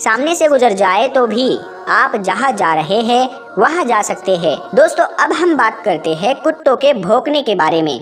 سامنے سے گزر جائے تو بھی آپ جہاں جا رہے ہیں وہاں جا سکتے ہیں۔ دوستو اب ہم بات کرتے ہیں کتوں کے بھونکنے کے بارے میں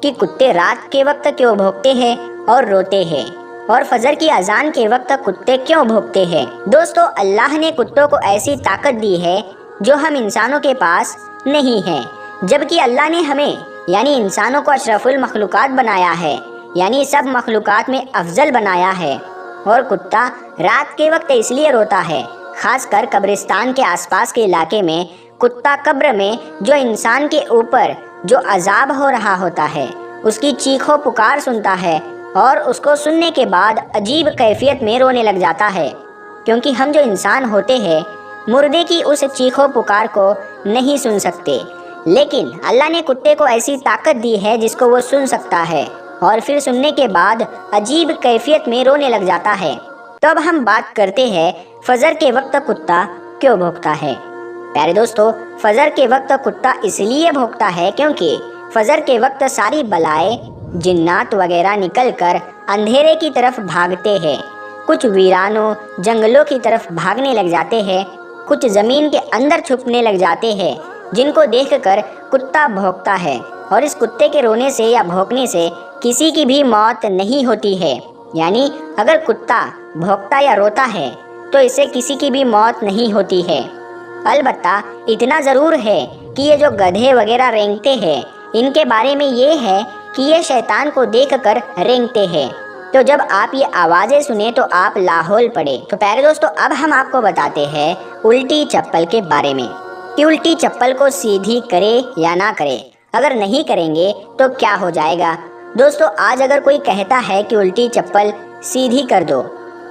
کہ کتے رات کے وقت کیوں بھونکتے ہیں اور روتے ہیں، اور فجر کی اذان کے وقت کتے کیوں بھونکتے ہیں۔ دوستو اللہ نے کتوں کو ایسی طاقت دی ہے جو ہم انسانوں کے پاس نہیں ہے، جبکہ اللہ نے ہمیں یعنی انسانوں کو اشرف المخلوقات بنایا ہے، یعنی سب مخلوقات میں افضل بنایا ہے۔ اور کتا رات کے وقت اس لیے روتا ہے، خاص کر قبرستان کے آس پاس کے علاقے میں کتا قبر میں جو انسان کے اوپر جو عذاب ہو رہا ہوتا ہے اس کی چیخ و پکار سنتا ہے، اور اس کو سننے کے بعد عجیب کیفیت میں رونے لگ جاتا ہے، کیونکہ ہم جو انسان ہوتے ہیں مردے کی اس چیخ و پکار کو نہیں سن سکتے، لیکن اللہ نے کتے کو ایسی طاقت دی ہے جس کو وہ سن سکتا ہے، اور پھر سننے کے بعد عجیب کیفیت میں رونے لگ جاتا ہے۔ تو اب ہم بات کرتے ہیں فجر کے وقت کتا کیوں بھونکتا ہے۔ پیارے دوستو، فجر کے وقت کتا اس لیے بھونکتا ہے کیونکہ فجر کے وقت ساری بلائیں جنات وغیرہ نکل کر اندھیرے کی طرف بھاگتے ہیں، کچھ ویرانوں جنگلوں کی طرف بھاگنے لگ جاتے ہیں، کچھ زمین کے اندر چھپنے لگ جاتے ہیں، جن کو دیکھ کر کتا بھونکتا ہے۔ اور اس کتے کے رونے سے یا بھونکنے سے کسی کی بھی موت نہیں ہوتی ہے، یعنی اگر کتا بھونکتا یا روتا ہے تو اس سے کسی کی بھی موت نہیں ہوتی ہے۔ البتہ اتنا ضرور ہے کہ یہ جو گدھے وغیرہ رینگتے ہیں ان کے بارے میں یہ ہے کہ یہ شیطان کو دیکھ کر رینگتے ہیں، تو جب آپ یہ آوازیں سنیں تو آپ لاحول پڑے۔ تو پیارے دوستو اب ہم آپ کو بتاتے ہیں الٹی چپل کے بارے میں کہ الٹی چپل کو سیدھی کرے یا نہ کرے، اگر نہیں کریں گے تو کیا ہو جائے گا۔ دوستو آج اگر کوئی کہتا ہے کہ الٹی چپل سیدھی کر دو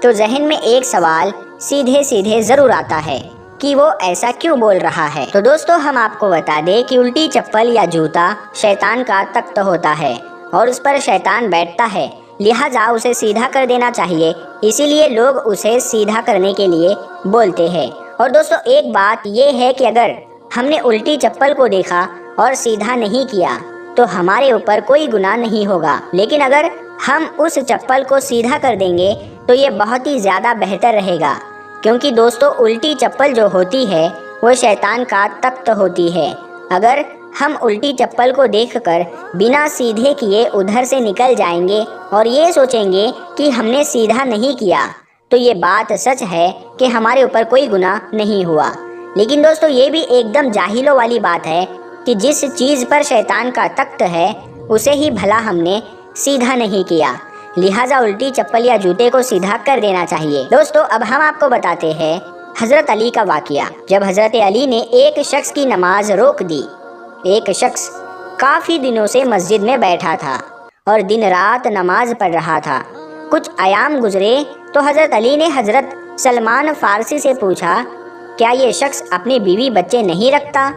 تو ذہن میں ایک سوال سیدھے سیدھے ضرور آتا ہے کہ وہ ایسا کیوں بول رہا ہے۔ تو دوستو ہم آپ کو بتا دیں کہ الٹی چپل یا جوتا شیطان کا تخت ہوتا ہے اور اس پر شیطان بیٹھتا ہے، لہٰذا اسے سیدھا کر دینا چاہیے، اسی لیے لوگ اسے سیدھا کرنے کے لیے بولتے ہیں۔ اور دوستو ایک بات یہ ہے کہ اگر ہم نے الٹی چپل کو دیکھا اور سیدھا نہیں کیا تو ہمارے اوپر کوئی گناہ نہیں ہوگا، لیکن اگر ہم اس چپل کو سیدھا کر دیں گے تو یہ بہت ہی زیادہ بہتر رہے گا، کیونکہ دوستو الٹی چپل جو ہوتی ہے وہ شیطان کا تخت ہوتی ہے۔ اگر ہم الٹی چپل کو دیکھ کر بنا سیدھے کیے ادھر سے نکل جائیں گے اور یہ سوچیں گے کہ ہم نے سیدھا نہیں کیا تو یہ بات سچ ہے کہ ہمارے اوپر کوئی گناہ نہیں ہوا، لیکن دوستو یہ بھی ایک دم جاہلوں والی بات ہے کہ جس چیز پر شیطان کا تخت ہے اسے ہی بھلا ہم نے سیدھا نہیں کیا، لہٰذا الٹی چپل یا جوتے کو سیدھا کر دینا چاہیے۔ دوستو اب ہم آپ کو بتاتے ہیں حضرت علی کا واقعہ۔ جب حضرت علی نے ایک شخص کی نماز روک دی، ایک شخص کافی دنوں سے مسجد میں بیٹھا تھا اور دن رات نماز پڑھ رہا تھا، کچھ ایام گزرے تو حضرت علی نے حضرت سلمان فارسی سے پوچھا کیا یہ شخص اپنی بیوی بچے نہیں رکھتا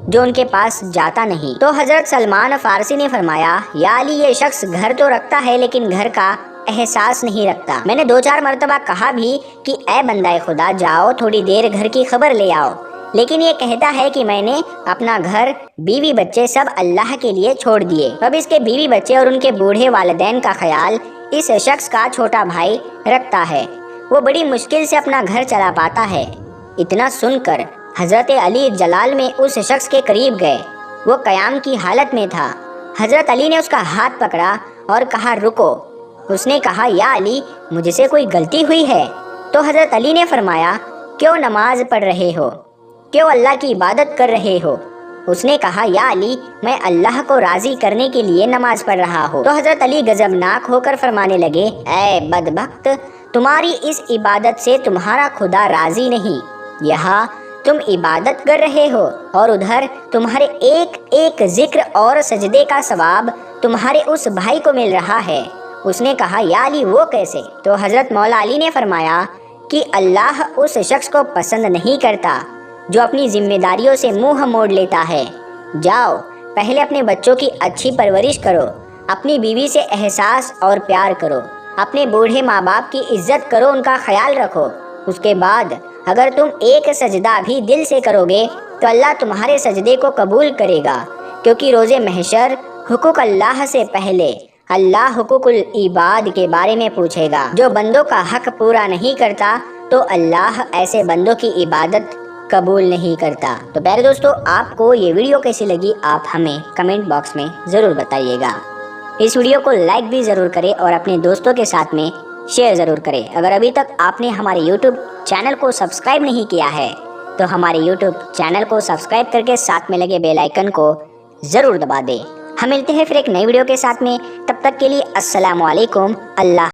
جو ان کے پاس جاتا نہیں؟ تو حضرت سلمان فارسی نے فرمایا یا علی یہ شخص گھر تو رکھتا ہے لیکن گھر کا احساس نہیں رکھتا۔ میں نے 2-4 مرتبہ کہا بھی کہ اے بندہ خدا جاؤ تھوڑی دیر گھر کی خبر لے آؤ، لیکن یہ کہتا ہے کہ میں نے اپنا گھر بیوی بچے سب اللہ کے لیے چھوڑ دیے۔ اب اس کے بیوی بچے اور ان کے بوڑھے والدین کا خیال اس شخص کا چھوٹا بھائی رکھتا ہے، وہ بڑی مشکل سے اپنا گھر چلا پاتا ہے۔ اتنا سن کر حضرت علی جلال میں اس شخص کے قریب گئے، وہ قیام کی حالت میں تھا۔ حضرت علی نے اس کا ہاتھ پکڑا اور کہا رکو۔ اس نے کہا یا علی مجھ سے کوئی غلطی ہوئی ہے؟ تو حضرت علی نے فرمایا کیوں نماز پڑھ رہے ہو، کیوں اللہ کی عبادت کر رہے ہو؟ اس نے کہا یا علی میں اللہ کو راضی کرنے کے لیے نماز پڑھ رہا ہوں۔ تو حضرت علی غضبناک ہو کر فرمانے لگے اے بدبخت، تمہاری اس عبادت سے تمہارا خدا راضی نہیں، یہاں تم عبادت کر رہے ہو اور ادھر تمہارے ایک ایک ذکر اور سجدے کا ثواب تمہارے اس بھائی کو مل رہا ہے۔ اس نے کہا یا علی وہ کیسے؟ تو حضرت مولا علی نے فرمایا کہ اللہ اس شخص کو پسند نہیں کرتا جو اپنی ذمہ داریوں سے منہ موڑ لیتا ہے۔ جاؤ پہلے اپنے بچوں کی اچھی پرورش کرو، اپنی بیوی سے احساس اور پیار کرو، اپنے بوڑھے ماں باپ کی عزت کرو، ان کا خیال رکھو، اس کے بعد اگر تم ایک سجدہ بھی دل سے کرو گے تو اللہ تمہارے سجدے کو قبول کرے گا، کیونکہ روز محشر حقوق اللہ سے پہلے اللہ حقوق العباد کے بارے میں پوچھے گا۔ جو بندوں کا حق پورا نہیں کرتا تو اللہ ایسے بندوں کی عبادت قبول نہیں کرتا۔ تو پیارے دوستو، آپ کو یہ ویڈیو کیسی لگی آپ ہمیں کمنٹ باکس میں ضرور بتائیے گا۔ اس ویڈیو کو لائک بھی ضرور کریں اور اپنے دوستوں کے ساتھ میں شیئر ضرور کریں۔ اگر ابھی تک آپ نے ہمارے یوٹیوب چینل کو سبسکرائب نہیں کیا ہے تو ہمارے یوٹیوب چینل کو سبسکرائب کر کے ساتھ میں لگے بیل آئیکن کو ضرور دبا دیں۔ ہم ملتے ہیں پھر ایک نئی ویڈیو کے ساتھ میں، تب تک کے لیے السلام علیکم۔ اللہ